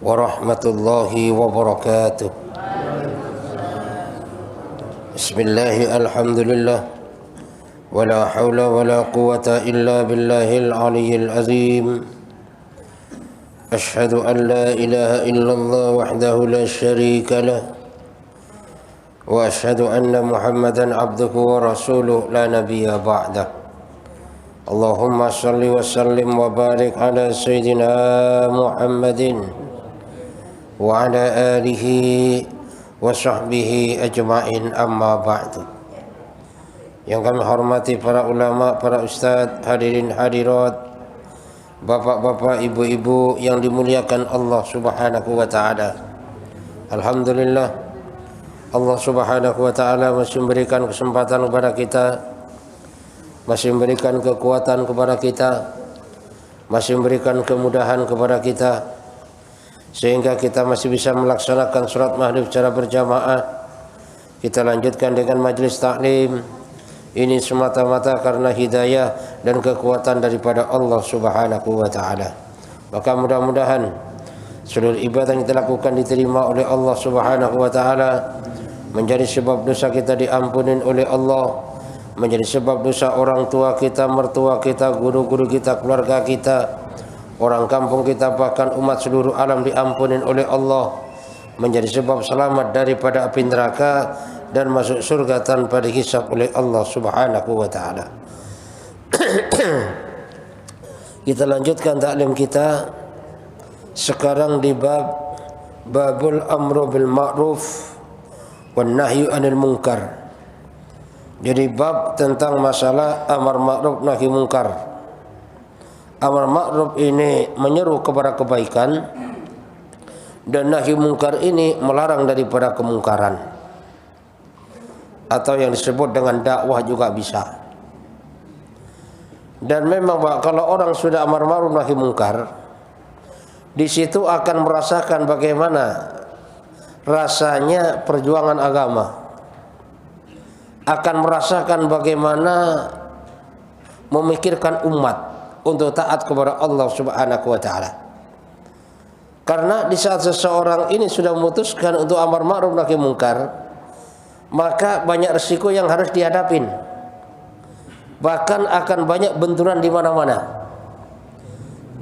warahmatullahi wabarakatuh. Bismillah, alhamdulillah, wala hawla wala quwata illa billahil aliyyil azim. Ashhadu an la ilaha illallah wahdahu la syarika lah, wa ashhadu anna Muhammadan abduhu wa rasuluh la nabiyya ba'dah. Allahumma salli wa sallim wa barik ala sayyidina Muhammadin wa ala alihi wa sahbihi ajma'in, amma ba'du. Yang kami hormati para ulama, para ustadz, hadirin hadirat, bapak-bapak, ibu-ibu yang dimuliakan Allah subhanahu wa ta'ala. Alhamdulillah, Allah subhanahu wa ta'ala masih memberikan kesempatan kepada kita, masih memberikan kekuatan kepada kita, masih memberikan kemudahan kepada kita, sehingga kita masih bisa melaksanakan sholat maghrib secara berjamaah. Kita lanjutkan dengan majlis taklim. Ini semata-mata karena hidayah dan kekuatan daripada Allah subhanahu wa ta'ala. Maka mudah-mudahan seluruh ibadah yang kita lakukan diterima oleh Allah subhanahu wa ta'ala, menjadi sebab dosa kita diampunin oleh Allah, menjadi sebab dosa orang tua kita, mertua kita, guru-guru kita, keluarga kita, orang kampung kita, bahkan umat seluruh alam diampunin oleh Allah, menjadi sebab selamat daripada api neraka dan masuk surga tanpa dihisab oleh Allah subhanahu wa ta'ala. Kita lanjutkan taklim kita sekarang di babul amru bil ma'ruf wan nahyu anil munkar. Jadi bab tentang masalah amar ma'ruf nahi munkar. Amar ma'ruf ini menyeru kepada kebaikan, dan nahi munkar ini melarang daripada kemungkaran, atau yang disebut dengan dakwah juga bisa. Dan memang kalau orang sudah amar ma'ruf nahi munkar, di situ akan merasakan bagaimana rasanya perjuangan agama, akan merasakan bagaimana memikirkan umat untuk taat kepada Allah subhanahu wa ta'ala. Karena di saat seseorang ini sudah memutuskan untuk amar ma'ruf nahi munkar, maka banyak resiko yang harus dihadapin. Bahkan akan banyak benturan di mana-mana.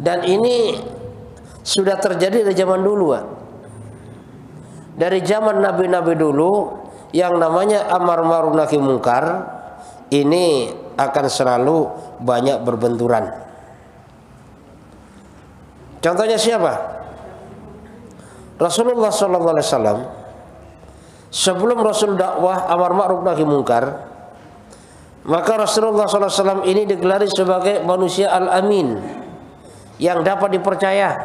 Dan ini sudah terjadi dari zaman dulu. Dari zaman nabi-nabi dulu, yang namanya amar ma'ruf nahi munkar ini akan selalu banyak berbenturan. Contohnya siapa? Rasulullah sallallahu alaihi wasallam. Sebelum Rasul dakwah amar ma'ruf nahi munkar, maka Rasulullah sallallahu alaihi wasallam ini digelari sebagai manusia al-amin, yang dapat dipercaya.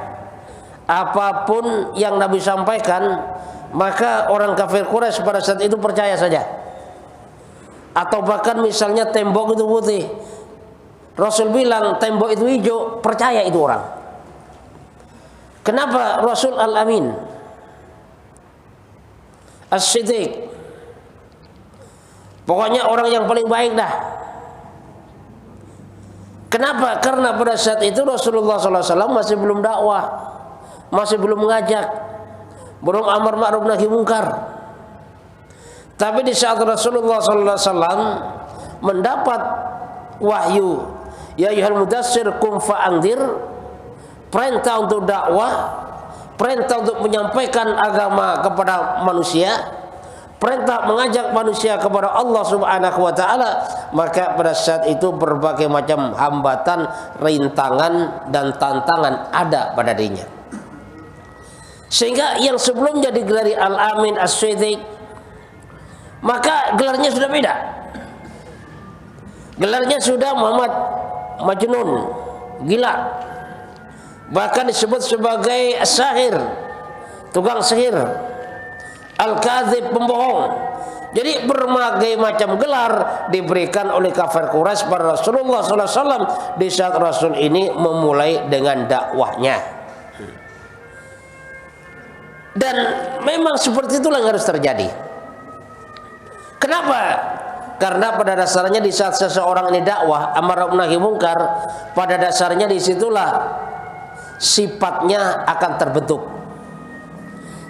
Apapun yang Nabi sampaikan, maka orang kafir Quraisy pada saat itu percaya saja. Atau bahkan misalnya tembok itu putih, Rasul bilang tembok itu hijau, percaya itu orang. Kenapa? Rasul al-amin, as-siddiq, pokoknya orang yang paling baik dah. Kenapa? Karena pada saat itu Rasulullah SAW masih belum dakwah, masih belum mengajak, belum amar ma'ruf nahi munkar. Tapi di saat Rasulullah SAW mendapat wahyu, ya ayyuhal mudassir qum fa'anzir, perintah untuk dakwah, perintah untuk menyampaikan agama kepada manusia, perintah mengajak manusia kepada Allah subhanahu wa ta'ala, maka pada saat itu berbagai macam hambatan, rintangan dan tantangan ada pada dirinya. Sehingga yang sebelumnya digelari al-amin, as-siddiq, maka gelarnya sudah beda. Gelarnya sudah Muhammad Majnun, gila. Bahkan disebut sebagai sahir, tukang sihir, al-kadzib, pembohong. Jadi berbagai macam gelar diberikan oleh kafir Quraisy pada Rasulullah SAW di saat Rasul ini memulai dengan dakwahnya. Dan memang seperti itulah yang harus terjadi. Kenapa? Karena pada dasarnya di saat seseorang ini dakwah amar ma'ruf nahi munkar, pada dasarnya disitulah sifatnya akan terbentuk.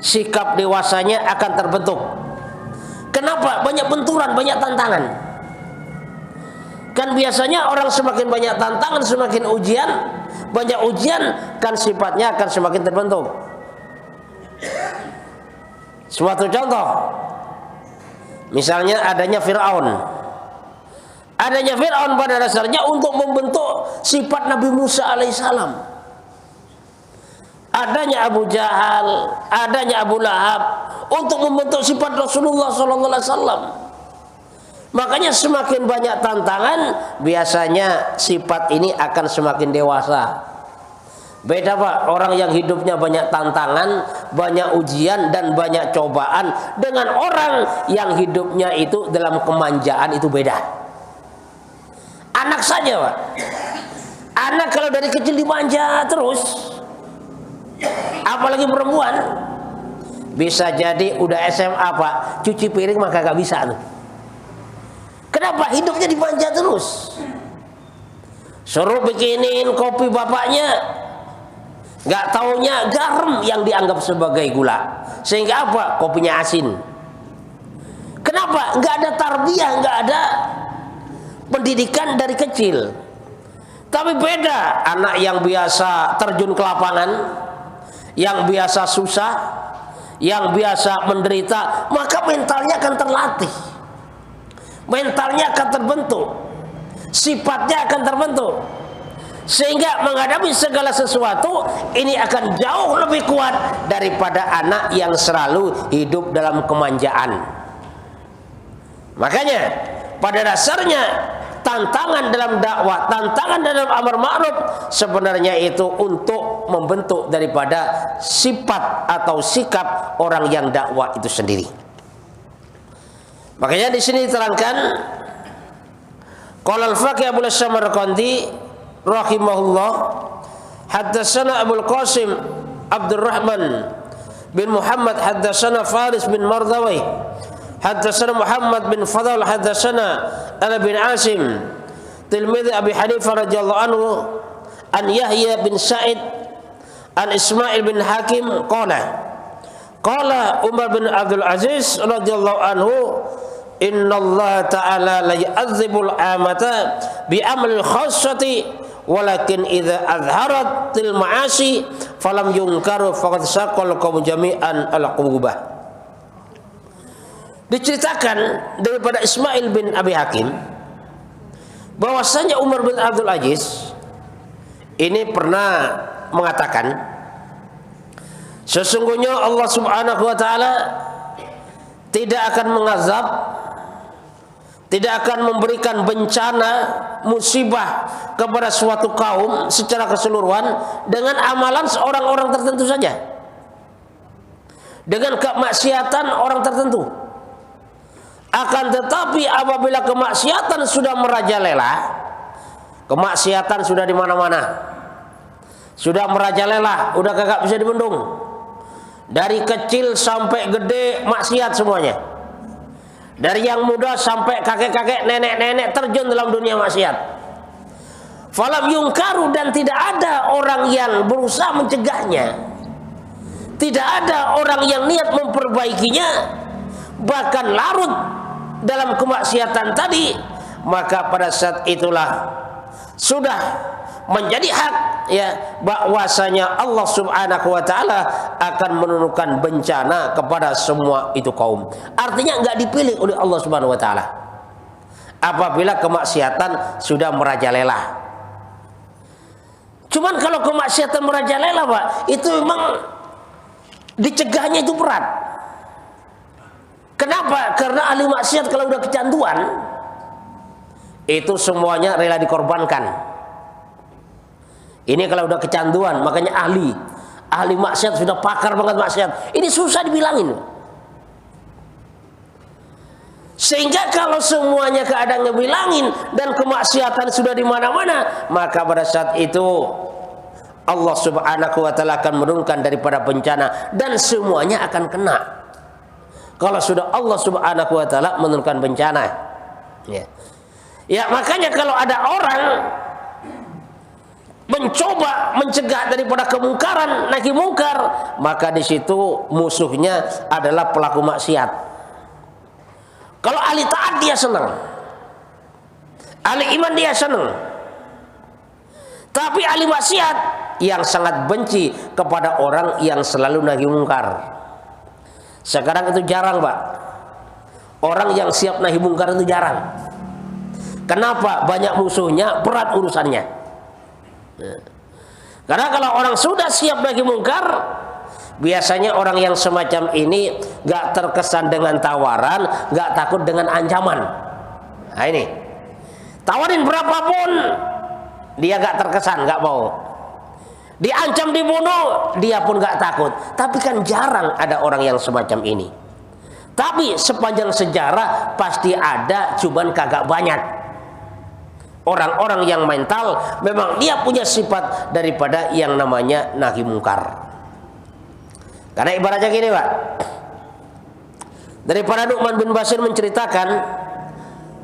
sikap dewasanya akan terbentuk. Kenapa? Banyak benturan, banyak tantangan. Kan biasanya orang semakin banyak tantangan, semakin ujian, banyak ujian, kan sifatnya akan semakin terbentuk. Suatu contoh, misalnya adanya Fir'aun. Adanya Fir'aun pada dasarnya untuk membentuk sifat Nabi Musa alaihissalam. Adanya Abu Jahal, adanya Abu Lahab untuk membentuk sifat Rasulullah SAW. Makanya semakin banyak tantangan, biasanya sifat ini akan semakin dewasa. Beda Pak, orang yang hidupnya banyak tantangan, banyak ujian dan banyak cobaan dengan orang yang hidupnya itu dalam kemanjaan, itu beda. Anak saja Pak, anak kalau dari kecil dimanja terus, apalagi perempuan, bisa jadi udah SMA Pak, cuci piring mah kagak bisa tuh. Kenapa? Hidupnya dimanja terus. Suruh bikinin kopi bapaknya, nggak taunya garam yang dianggap sebagai gula, sehingga apa? Kopinya asin. Kenapa? Nggak ada tarbiyah, nggak ada pendidikan dari kecil. Tapi beda anak yang biasa terjun ke lapangan, yang biasa susah, yang biasa menderita, maka mentalnya akan terlatih, mentalnya akan terbentuk, sifatnya akan terbentuk, sehingga menghadapi segala sesuatu ini akan jauh lebih kuat daripada anak yang selalu hidup dalam kemanjaan. Makanya pada dasarnya tantangan dalam dakwah, tantangan dalam amar ma'ruf sebenarnya itu untuk membentuk daripada sifat atau sikap orang yang dakwah itu sendiri. Makanya di sini diterangkan, qala al-faqih Abu Samarqandi rahimahullah, haddatsana Abu Qasim Abdurrahman bin Muhammad, haddatsana Faris bin Mardawi, haddatsana Muhammad bin Fadl, haddatsana Ana bin Asim tilmidhi Abi Hanifah radhiyallahu anhu, an Yahya bin Sa'id an Ismail bin Hakim qala Umar bin Abdul Aziz radhiyallahu anhu, innallaha ta'ala la yu'adzibul amata bi amalil khassati walakin idza azharatil ma'asi falam yunkaru faqad saqal qaum jami'an al-qubah. Diceritakan daripada Ismail bin Abi Hakim bahwasanya Umar bin Abdul Aziz ini pernah mengatakan, sesungguhnya Allah Subhanahu wa taala tidak akan mengazab, tidak akan memberikan bencana, musibah kepada suatu kaum secara keseluruhan dengan amalan orang-orang tertentu saja, dengan kemaksiatan orang tertentu. Akan tetapi apabila kemaksiatan sudah merajalela, kemaksiatan sudah di mana-mana, sudah merajalela, udah kagak bisa dibendung. Dari kecil sampai gede maksiat semuanya. Dari yang muda sampai kakek-kakek, nenek-nenek terjun dalam dunia maksiat. Falam yungkaru, dan tidak ada orang yang berusaha mencegahnya. Tidak ada orang yang niat memperbaikinya, bahkan larut dalam kemaksiatan tadi, maka pada saat itulah sudah menjadi hak ya bahwasanya Allah Subhanahu wa taala akan menurunkan bencana kepada semua itu kaum. Artinya enggak dipilih oleh Allah Subhanahu wa taala apabila kemaksiatan sudah merajalela. Cuman kalau kemaksiatan merajalela Pak, itu memang dicegahnya itu berat. Kenapa? Karena ahli maksiat kalau udah kecanduan itu semuanya rela dikorbankan. Ini kalau udah kecanduan, makanya ahli maksiat sudah pakar banget maksiat. Ini susah dibilangin. Sehingga kalau semuanya keadaan ngebilangin dan kemaksiatan sudah di mana-mana, maka pada saat itu Allah Subhanahu wa taala akan menurunkan daripada bencana dan semuanya akan kena. Kalau sudah Allah Subhanahu wa taala menurunkan bencana. Ya, makanya kalau ada orang mencoba mencegah daripada kemungkaran, nahi mungkar, maka di situ musuhnya adalah pelaku maksiat. Kalau ahli taat dia senang, ahli iman dia senang, tapi ahli maksiat yang sangat benci kepada orang yang selalu nahi mungkar. Sekarang itu jarang, Pak. Orang yang siap nahi mungkar itu jarang. Kenapa? Banyak musuhnya, berat urusannya. Karena kalau orang sudah siap nahi mungkar, biasanya orang yang semacam ini gak terkesan dengan tawaran, gak takut dengan ancaman. Nah ini, tawarin berapapun dia gak terkesan, gak mau. Diancam dibunuh, dia pun gak takut. Tapi kan jarang ada orang yang semacam ini. Tapi sepanjang sejarah pasti ada, cuman kagak banyak. Orang-orang yang mental memang dia punya sifat daripada yang namanya nahi mungkar. Karena ibaratnya gini, Pak. Daripada Nu'man bin Bashir menceritakan,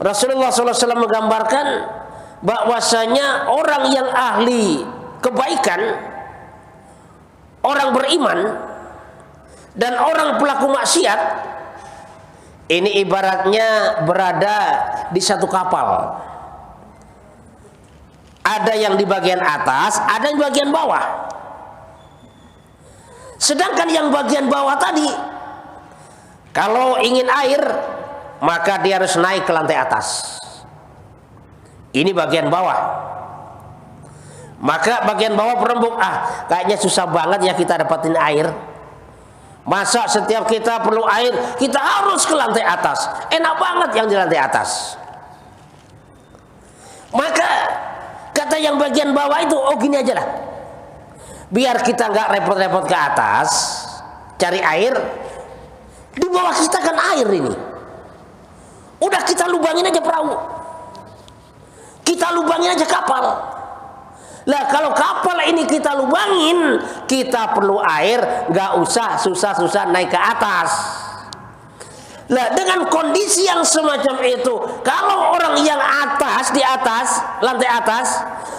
Rasulullah SAW menggambarkan bahwasanya orang yang ahli kebaikan, orang beriman, dan orang pelaku maksiat, ini ibaratnya berada di satu kapal. Ada yang di bagian atas, ada yang di bagian bawah. Sedangkan yang bagian bawah tadi, kalau ingin air, maka dia harus naik ke lantai atas. Ini bagian bawah. Maka bagian bawah berembuk, kayaknya susah banget ya kita dapatin air. Masa setiap kita perlu air, kita harus ke lantai atas. Enak banget yang di lantai atas. Maka kata yang bagian bawah itu, gini aja lah. Biar kita nggak repot-repot ke atas cari air, di bawah kita kan air ini. Udah kita lubangin aja perahu, kita lubangin aja kapal. Lah kalau kapal ini kita lubangin, kita perlu air, nggak usah susah-susah naik ke atas. Lah dengan kondisi yang semacam itu, kalau orang yang atas di atas, lantai atas,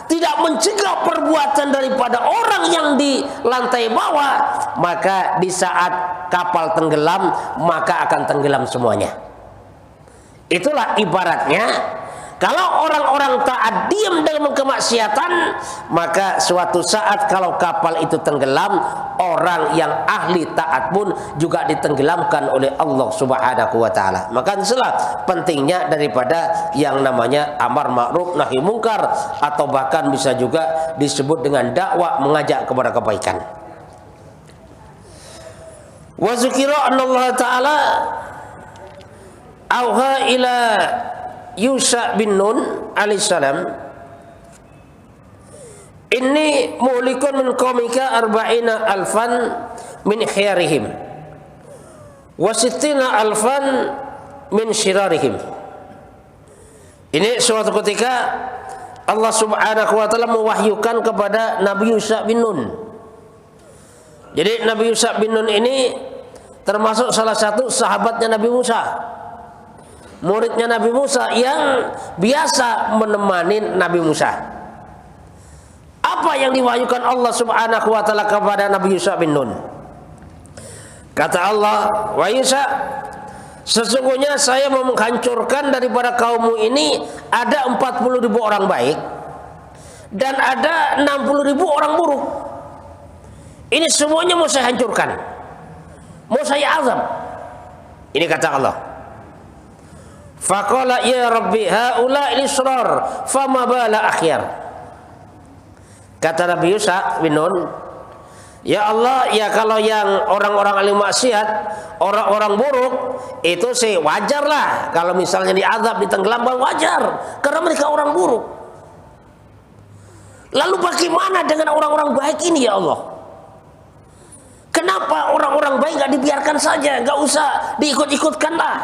tidak mencegah perbuatan daripada orang yang di lantai bawah, maka di saat kapal tenggelam, maka akan tenggelam semuanya. Itulah ibaratnya, kalau orang-orang taat diam dalam kemaksiatan, maka suatu saat kalau kapal itu tenggelam, orang yang ahli taat pun juga ditenggelamkan oleh Allah Subhanahu wa taala. Maka itulah pentingnya daripada yang namanya amar ma'ruf nahi mungkar, atau bahkan bisa juga disebut dengan dakwah, mengajak kepada kebaikan. Wa zikra anallaha taala auha ila Yusha bin Nun alaihissalam, inni muhlikun min qaumika arba'ina alfan min khiyarihim wa sittina alfan min syirarihim. Ini suatu ketika Allah Subhanahu wa taala mewahyukan kepada Nabi Yusha bin Nun. Jadi Nabi Yusha bin Nun ini termasuk salah satu sahabatnya Nabi Musa, muridnya Nabi Musa yang biasa menemani Nabi Musa. Apa yang diwahyukan Allah Subhanahu wa taala kepada Nabi Yusha bin Nun? Kata Allah, "Wa Yusha, sesungguhnya saya mau menghancurkan daripada kaummu ini ada 40.000 orang baik dan ada 60.000 orang buruk. Ini semuanya mau saya hancurkan, mau saya azab." Ini kata Allah. Faqala ya Rabbi haula al-israr fama bala akhyar. Kata Nabi Yusha bin Nun, ya Allah, ya kalau yang orang-orang ahli maksiat, orang-orang buruk itu sih wajar lah, kalau misalnya diazab, ditenggelamkan wajar, karena mereka orang buruk. Lalu bagaimana dengan orang-orang baik ini ya Allah? Kenapa orang-orang baik gak dibiarkan saja, gak usah diikut-ikutkan lah,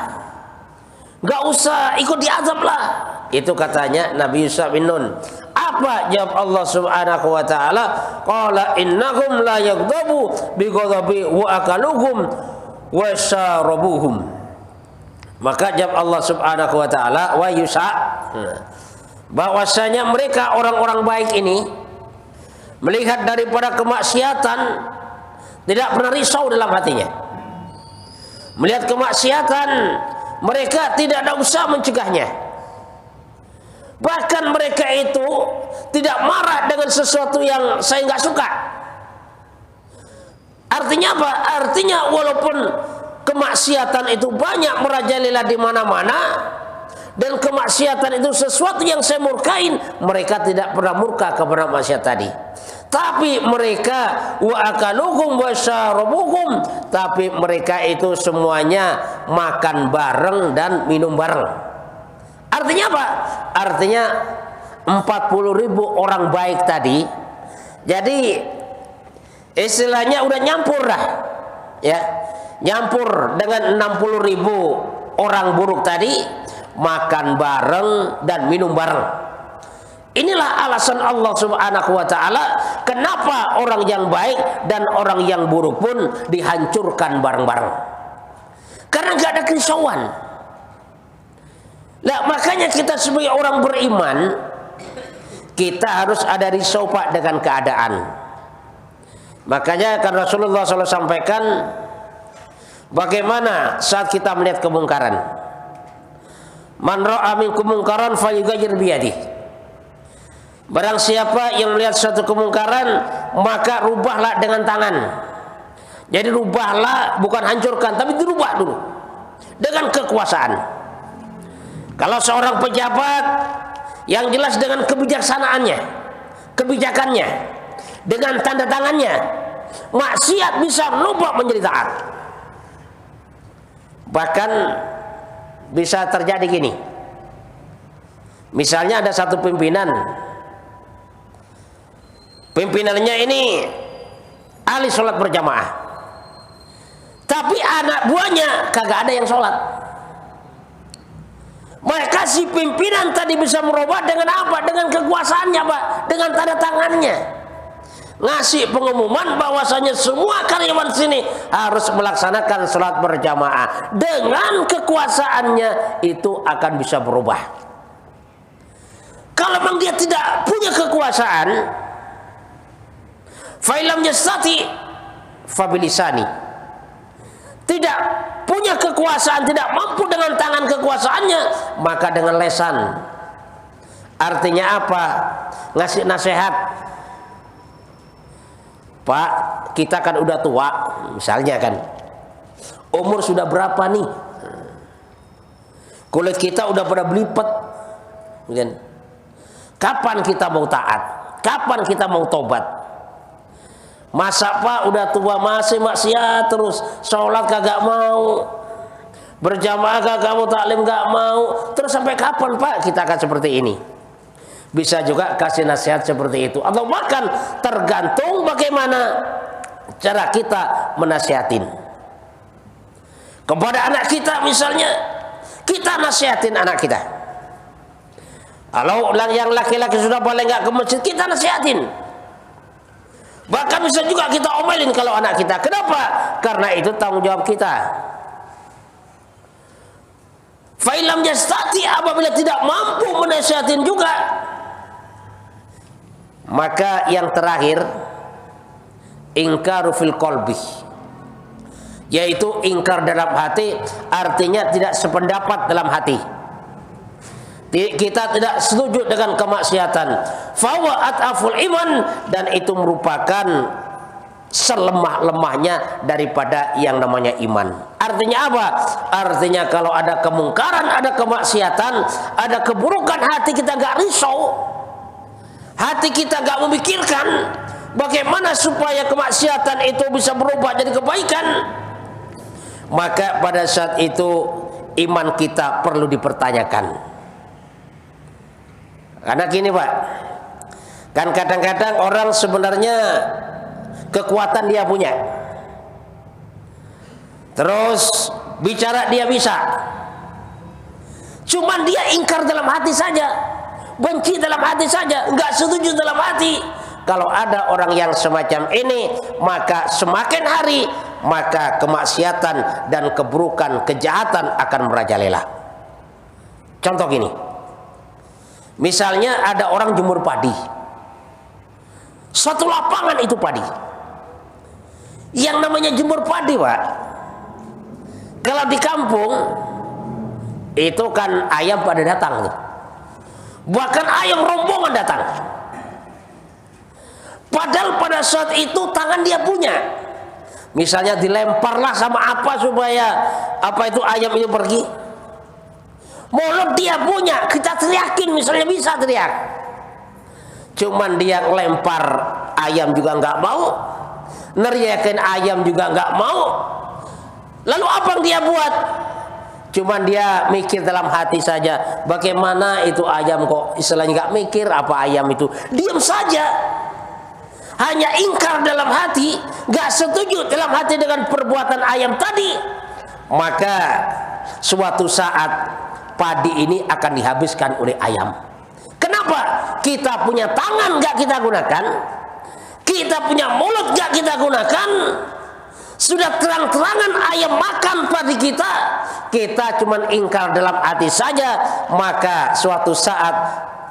gak usah ikut diazab lah? Itu katanya Nabi Yusha bin Nun. Apa jawab Allah Subhanahu wa taala? Qala innahum la yaghdabu bi ghadabi wa akaluhum wa syarabuhum. Maka jawab Allah Subhanahu wa taala, wa Yusha, bahwasanya mereka orang-orang baik ini, melihat daripada kemaksiatan, tidak pernah risau dalam hatinya. Melihat kemaksiatan, mereka tidak ada usaha mencegahnya. Bahkan mereka itu tidak marah dengan sesuatu yang saya nggak suka. Artinya apa? Artinya walaupun kemaksiatan itu banyak merajalela di mana-mana, dan kemaksiatan itu sesuatu yang saya murkain, mereka tidak pernah murka kepada maksiat tadi. Tapi mereka wa akaluhum wa syarabuhum, tapi mereka itu semuanya makan bareng dan minum bareng. Artinya apa? Artinya 40.000 orang baik tadi, jadi istilahnya udah nyampur dah, ya, nyampur dengan 60.000 orang buruk tadi, makan bareng dan minum bareng. Inilah alasan Allah Subhanahu wa ta'ala kenapa orang yang baik dan orang yang buruk pun dihancurkan bareng-bareng. Karena nggak ada kerisauan. Nah, makanya kita sebagai orang beriman, kita harus ada risau Pak dengan keadaan. Makanya kan Rasulullah SAW sampaikan bagaimana saat kita melihat kemungkaran. Man ra'a minkum munkaran falyughayyir biyadihi. Barang siapa yang melihat suatu kemungkaran, maka rubahlah dengan tangan. Jadi rubahlah, bukan hancurkan, tapi dirubah dulu dengan kekuasaan. Kalau seorang pejabat, yang jelas dengan kebijaksanaannya, kebijakannya, dengan tanda tangannya, maksiat bisa merubah menjadi taat. Bahkan bisa terjadi gini. Misalnya ada satu pimpinan, pimpinannya ini ahli sholat berjamaah, tapi anak buahnya kagak ada yang sholat. Maka si pimpinan tadi bisa merubah dengan apa? Dengan kekuasaannya Pak, dengan tanda tangannya, ngasih pengumuman bahwasanya semua karyawan sini harus melaksanakan sholat berjamaah. Dengan kekuasaannya itu akan bisa berubah. Kalau memang dia tidak punya kekuasaan, fa'ilam yastati fabilisani, tidak punya kekuasaan, tidak mampu dengan tangan kekuasaannya, maka dengan lesan. Artinya apa? Ngasih nasihat. Pak, kita kan udah tua, misalnya kan, umur sudah berapa nih, kulit kita udah pada belipet, kapan kita mau taat? Kapan kita mau tobat? Masa Pak udah tua masih maksiat terus, sholat kagak mau, berjamaah kagak mau, taklim kagak mau, terus sampai kapan Pak kita akan seperti ini? Bisa juga kasih nasihat seperti itu, atau bahkan tergantung bagaimana cara kita menasihatin. Kepada anak kita misalnya, kita nasihatin anak kita. Kalau yang laki-laki sudah paling nggak ke masjid, kita nasihatin. Bahkan bisa juga kita omelin kalau anak kita. Kenapa? Karena itu tanggung jawab kita. Fa'ilam yastati, apabila tidak mampu menasihatin juga, maka yang terakhir ingkaru fil qalbi, yaitu ingkar dalam hati, artinya tidak sependapat dalam hati. Kita tidak setuju dengan kemaksiatan. Fawa at'aful iman, dan itu merupakan selemah-lemahnya daripada yang namanya iman. Artinya apa? Artinya kalau ada kemungkaran, ada kemaksiatan, ada keburukan, hati kita gak risau, hati kita gak memikirkan bagaimana supaya kemaksiatan itu bisa berubah jadi kebaikan, maka pada saat itu iman kita perlu dipertanyakan. Karena gini Pak, kan kadang-kadang orang sebenarnya kekuatan dia punya, terus bicara dia bisa, cuman dia ingkar dalam hati saja, benci dalam hati saja, nggak setuju dalam hati. Kalau ada orang yang semacam ini, maka semakin hari maka kemaksiatan dan keburukan, kejahatan akan merajalela. Contoh gini, misalnya ada orang jemur padi, Satu lapangan itu padi. Yang namanya jemur padi, Pak, kalau di kampung itu kan ayam pada datang nih. Bahkan ayam rombongan datang. Padahal pada saat itu tangan dia punya. Misalnya dilemparlah sama apa supaya apa itu ayam itu pergi. Mulut dia punya, kita teriakin misalnya bisa teriak. Cuman dia lempar ayam juga nggak mau, neriakin ayam juga nggak mau. Lalu apa yang dia buat? Cuman dia mikir dalam hati saja, bagaimana itu ayam kok istilahnya nggak mikir apa ayam itu, diam saja. Hanya ingkar dalam hati, nggak setuju dalam hati dengan perbuatan ayam tadi. Maka suatu saat padi ini akan dihabiskan oleh ayam. Kenapa? Kita punya tangan nggak kita gunakan, kita punya mulut nggak kita gunakan. Sudah terang-terangan ayam makan padi kita, kita cuman ingkar dalam hati saja, maka suatu saat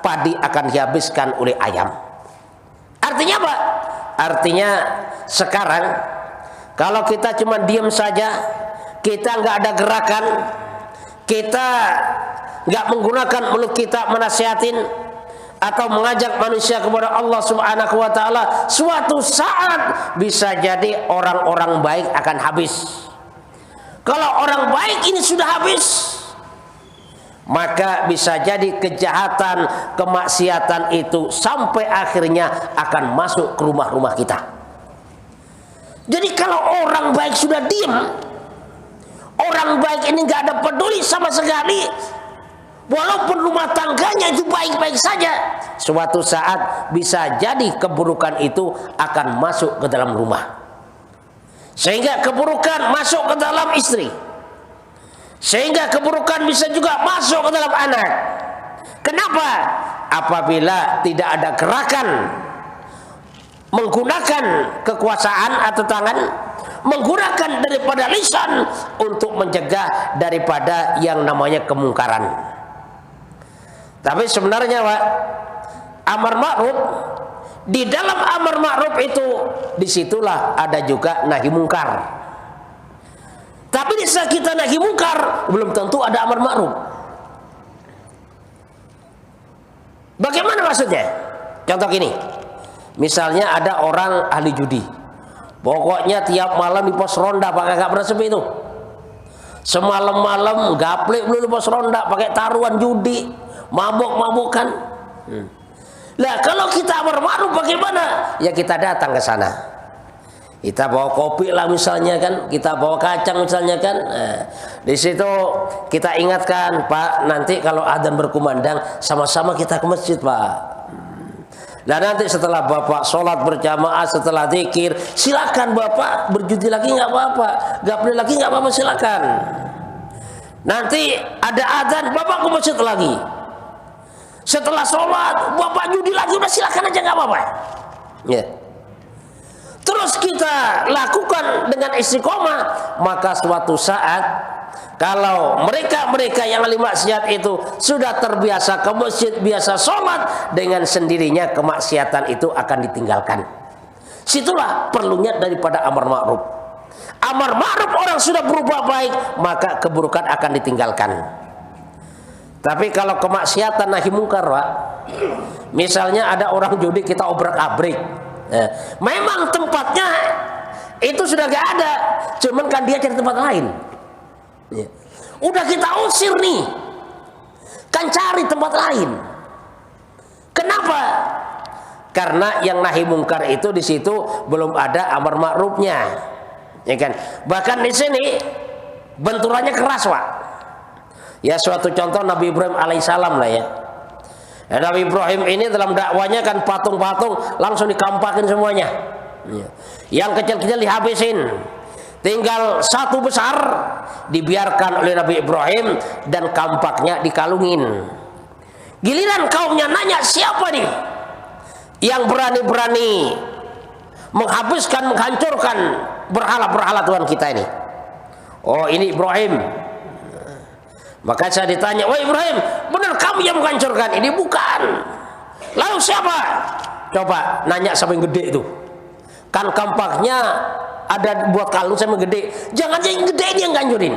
padi akan dihabiskan oleh ayam. Artinya apa? Artinya sekarang kalau kita cuma diam saja, kita nggak ada gerakan, kita nggak menggunakan mulut kita menasihatin atau mengajak manusia kepada Allah Subhanahu wa taala, suatu saat bisa jadi orang-orang baik akan habis. Kalau orang baik ini sudah habis, maka bisa jadi kejahatan, kemaksiatan itu sampai akhirnya akan masuk ke rumah-rumah kita. Jadi kalau orang baik sudah diam, orang baik ini nggak ada peduli sama sekali, walaupun rumah tangganya itu baik-baik saja, suatu saat bisa jadi keburukan itu akan masuk ke dalam rumah. Sehingga keburukan masuk ke dalam istri, sehingga keburukan bisa juga masuk ke dalam anak. Kenapa? Apabila tidak ada gerakan menggunakan kekuasaan atau tangan, menggunakan daripada lisan untuk mencegah daripada yang namanya kemungkaran. Tapi sebenarnya, Pak, amar ma'ruf, di dalam amar ma'ruf itu disitulah ada juga nahi mungkar. Tapi di saat kita nahi mungkar belum tentu ada amar ma'ruf. Bagaimana maksudnya? Contoh gini, misalnya ada orang ahli judi, pokoknya tiap malam di pos ronda pakai nggak pernah sepi itu. Semalam-malam gaplek dulu di pos ronda pakai taruhan judi, mabuk-mabukan. Lah kalau kita amar ma'ruf bagaimana? Ya kita datang ke sana. Kita bawa kopi lah misalnya kan, kita bawa kacang misalnya kan. Nah, di situ kita ingatkan, Pak, nanti kalau adzan berkumandang sama-sama kita ke masjid, Pak. Dan nanti setelah Bapak sholat berjamaah, setelah zikir, silakan Bapak berjudi lagi nggak apa-apa, gaplek lagi nggak apa-apa, silakan. Nanti ada adzan, Bapak ke masjid lagi. Setelah sholat, Bapak judi lagi, udah silakan aja nggak apa-apa. Ya. Terus kita lakukan dengan istiqomah, maka suatu saat kalau mereka yang ahli maksiat itu sudah terbiasa ke masjid, biasa sholat, dengan sendirinya kemaksiatan itu akan ditinggalkan. Situlah perlunya daripada amar ma'ruf. Amar ma'ruf orang sudah berubah baik, maka keburukan akan ditinggalkan. Tapi kalau kemaksiatan nahi mungkar, Pak, misalnya ada orang judi kita obrak-abrik, memang tempatnya itu sudah gak ada, cuman kan dia cari tempat lain. Udah kita usir nih, kan cari tempat lain. Kenapa? Karena yang nahi mungkar itu di situ belum ada amar ma'rufnya, ya kan? Bahkan di sini benturannya keras, Pak. Ya, suatu contoh Nabi Ibrahim alaihissalam lah ya. Nabi Ibrahim ini dalam dakwanya kan patung-patung langsung dikampakin semuanya. Yang kecil-kecil dihabisin. Tinggal satu besar dibiarkan oleh Nabi Ibrahim dan kampaknya dikalungin. Giliran kaumnya nanya, siapa nih yang berani-berani menghabiskan, menghancurkan berhala-berhala Tuhan kita ini? Oh, ini Ibrahim. Maka saya ditanya, wah Ibrahim, benar kamu yang menghancurkan? Ini bukan. Lalu siapa? Coba nanya sama yang gede itu. Kan kampaknya ada buat kalung sama gede. Jangan yang gede ini yang ngancurin.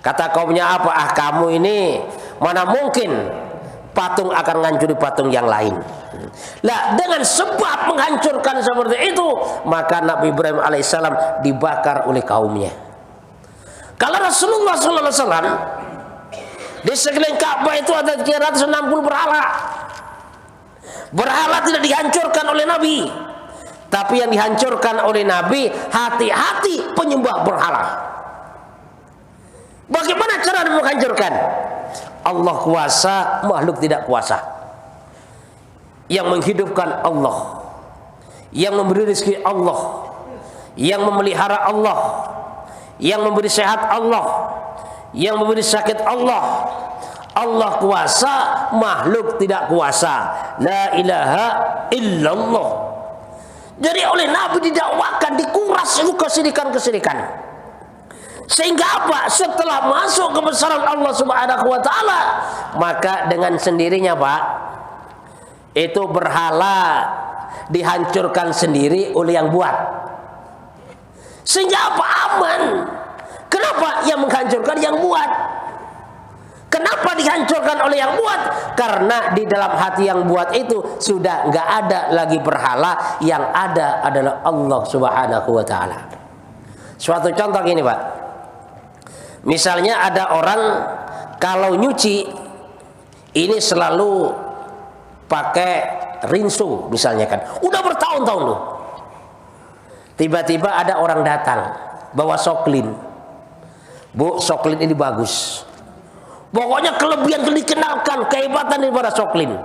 Kata kaumnya apa? Ah, kamu ini mana mungkin patung akan ngancuri patung yang lain. Lah, dengan sebab menghancurkan seperti itu, maka Nabi Ibrahim alaihissalam dibakar oleh kaumnya. Kalau Rasulullah sallallahu alaihi wasallam di sekeliling Ka'bah itu ada 360 berhala. Berhala tidak dihancurkan oleh Nabi, tapi yang dihancurkan oleh Nabi hati-hati penyembah berhala. Bagaimana cara menghancurkan? Allah kuasa, makhluk tidak kuasa. Yang menghidupkan Allah, yang memberi rezeki Allah, yang memelihara Allah, yang memberi sehat Allah, yang memberi sakit Allah. Allah kuasa, makhluk tidak kuasa. La ilaha illallah. Jadi oleh Nabi didakwakan, dikuras itu kesirikan-kesirikan. Sehingga apa? Setelah masuk kebesaran Allah Subhanahu wa taala, maka dengan sendirinya, Pak, itu berhala dihancurkan sendiri oleh yang buat. Sehingga apa? Aman. Kenapa? Yang menghancurkan yang buat. Kenapa dihancurkan oleh yang buat? Karena di dalam hati yang buat itu sudah nggak ada lagi berhala, yang ada adalah Allah Subhanahu wa taala. Suatu contoh gini, Pak. Misalnya ada orang kalau nyuci ini selalu pakai rinso misalnya kan. Udah bertahun-tahun loh. Tiba-tiba ada orang datang bawa soklin. Bu, soklin ini bagus. Pokoknya kelebihan dikenalkan, kehebatan daripada soklin.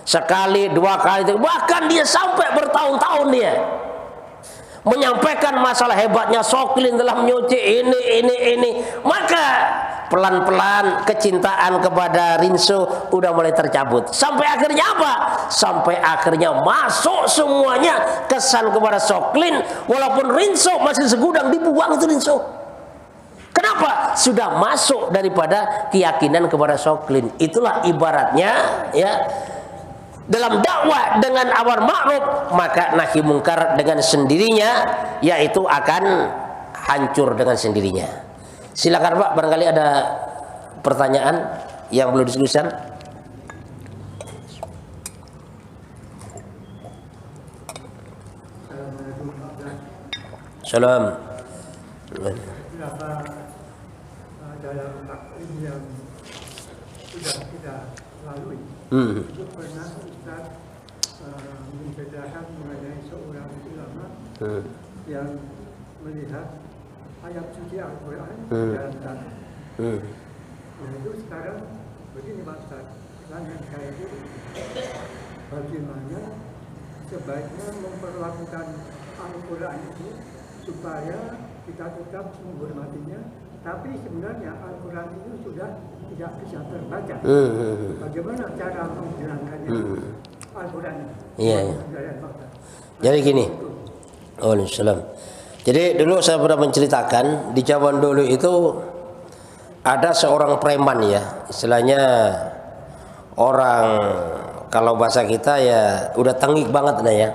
Sekali, dua kali, bahkan dia sampai bertahun-tahun dia menyampaikan masalah hebatnya soklin dalam nyuci ini. Maka pelan-pelan kecintaan kepada rinso udah mulai tercabut. Sampai akhirnya apa? Sampai akhirnya masuk semuanya kesan kepada soklin. Walaupun rinso masih segudang, dibuang itu rinso. Kenapa? Sudah masuk daripada keyakinan kepada soklin. Itulah ibaratnya ya, dalam dakwah dengan amar ma'ruf, maka nahi mungkar dengan sendirinya yaitu akan hancur dengan sendirinya. Silakan Pak, barangkali ada pertanyaan yang belum diskusikan. Salam. Dalam taklim yang sudah kita lalui, itu pernah Ustaz menceritakan mengenai seorang ulama yang melihat ayat suci Al-Quran dalam tanah. Nah, itu sekarang begini Pak Ustaz, pertanyaan saya itu bagaimana sebaiknya memperlakukan Al-Quran itu supaya kita tetap menghormatinya, tapi sebenarnya Al-Quran itu sudah tidak bisa terbaca. Bagaimana cara menghilangkannya Al-Quran? Iya. Jadi gini. Waalaikumsalam. Jadi dulu saya pernah menceritakan di zaman dulu itu ada seorang preman ya, istilahnya orang kalau bahasa kita ya udah tengik banget nah ya.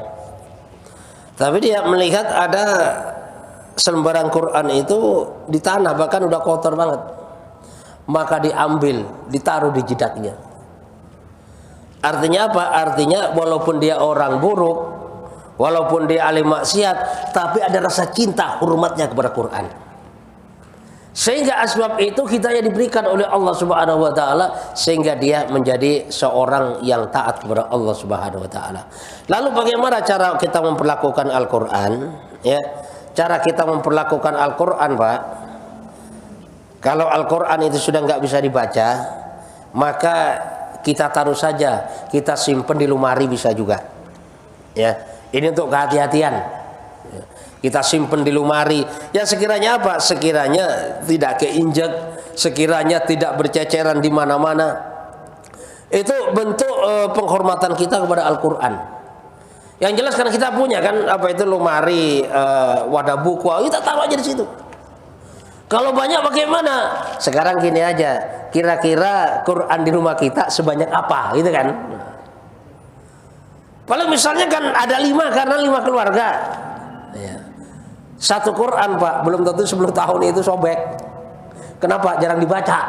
Tapi dia melihat ada selembaran Quran itu di tanah, bahkan udah kotor banget. Maka diambil, ditaruh di jidatnya. Artinya apa? Artinya walaupun dia orang buruk, walaupun dia ahli maksiat, tapi ada rasa cinta, hormatnya kepada Quran. Sehingga asbab itu hidayah diberikan oleh Allah Subhanahu wa taala sehingga dia menjadi seorang yang taat kepada Allah Subhanahu wa taala. Lalu bagaimana cara kita memperlakukan Al-Qur'an? Ya. Cara kita memperlakukan Al-Quran, Pak, kalau Al-Quran itu sudah nggak bisa dibaca, maka kita taruh saja, kita simpen di lemari bisa juga. Ya, ini untuk kehati-hatian. Kita simpen di lemari. Ya sekiranya apa? Sekiranya tidak keinjak, sekiranya tidak berceceran di mana-mana. Itu bentuk penghormatan kita kepada Al-Quran. Yang jelas kan kita punya kan apa itu lemari, wadah buku, kita taruh aja di situ. Kalau banyak bagaimana? Sekarang gini aja, kira-kira Quran di rumah kita sebanyak apa, gitu kan? Paling misalnya kan ada 5 karena 5 keluarga. Ya. Satu Quran Pak, belum tentu 10 tahun itu sobek. Kenapa? Jarang dibaca.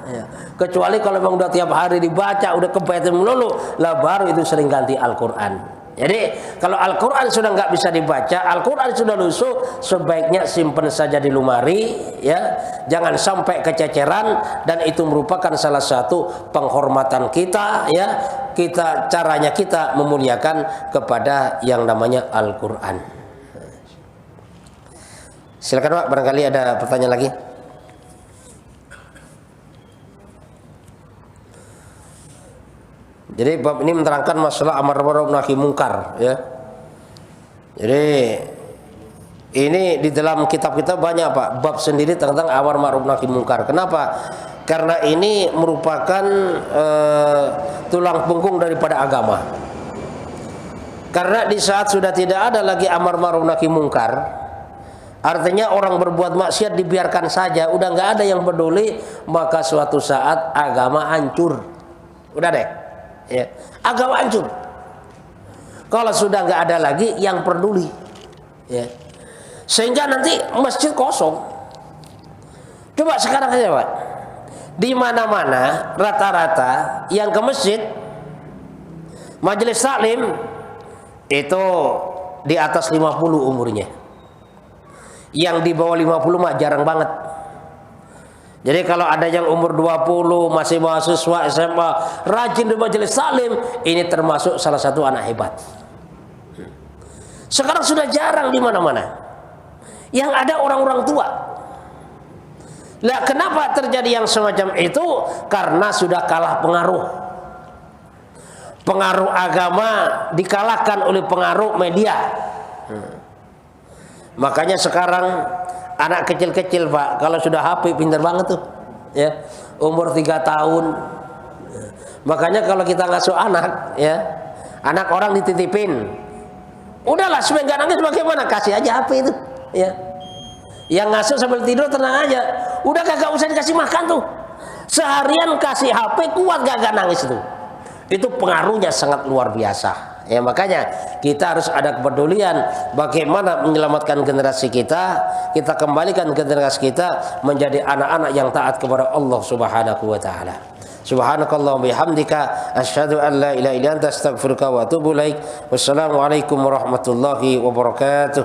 Ya. Kecuali kalau memang udah tiap hari dibaca, udah kepetin melulu, lah baru itu sering ganti Al-Quran. Jadi kalau Al-Quran sudah nggak bisa dibaca, Al-Quran sudah lusuh, sebaiknya simpen saja di lemari, ya, jangan sampai kececeran, dan itu merupakan salah satu penghormatan kita, ya, caranya kita memuliakan kepada yang namanya Al-Quran. Silakan Pak, barangkali ada pertanyaan lagi. Jadi bab ini menerangkan masalah amar ma'ruf nahi mungkar, ya. Jadi ini di dalam kitab kita banyak Pak bab sendiri tentang amar ma'ruf nahi mungkar. Kenapa? Karena ini merupakan tulang punggung daripada agama. Karena di saat sudah tidak ada lagi amar ma'ruf nahi mungkar, artinya orang berbuat maksiat dibiarkan saja, udah nggak ada yang peduli, maka suatu saat agama hancur. Udah deh. Ya, agama hancur. Kalau sudah nggak ada lagi yang peduli, ya, sehingga nanti masjid kosong. Coba sekarang aja Pak, di mana-mana rata-rata yang ke masjid majelis taklim itu di atas 50 umurnya. Yang di bawah 50 mah jarang banget. Jadi kalau ada yang umur 20 masih mahasiswa SMA rajin di majelis taklim, ini termasuk salah satu anak hebat. Sekarang sudah jarang di mana-mana. Yang ada orang-orang tua. Lah kenapa terjadi yang semacam itu? Karena sudah kalah pengaruh. Pengaruh agama dikalahkan oleh pengaruh media. Makanya sekarang anak kecil-kecil Pak, kalau sudah HP pintar banget tuh, ya, umur 3 tahun. Makanya kalau kita ngasuh anak, ya, anak orang dititipin, udahlah supaya nggak nangis bagaimana, kasih aja HP itu, ya. Yang ngasuh sambil tidur tenang aja, udah kagak usah dikasih makan tuh, seharian kasih HP kuat gak nangis itu pengaruhnya sangat luar biasa. Ya, makanya kita harus ada kepedulian bagaimana menyelamatkan generasi kita kembalikan generasi kita menjadi anak-anak yang taat kepada Allah Subhanahu wa taala. Subhanakallahumma bihamdika asyhadu an la ilaha illa anta astaghfiruka wa atubu ilaik. Wassalamualaikum warahmatullahi wabarakatuh.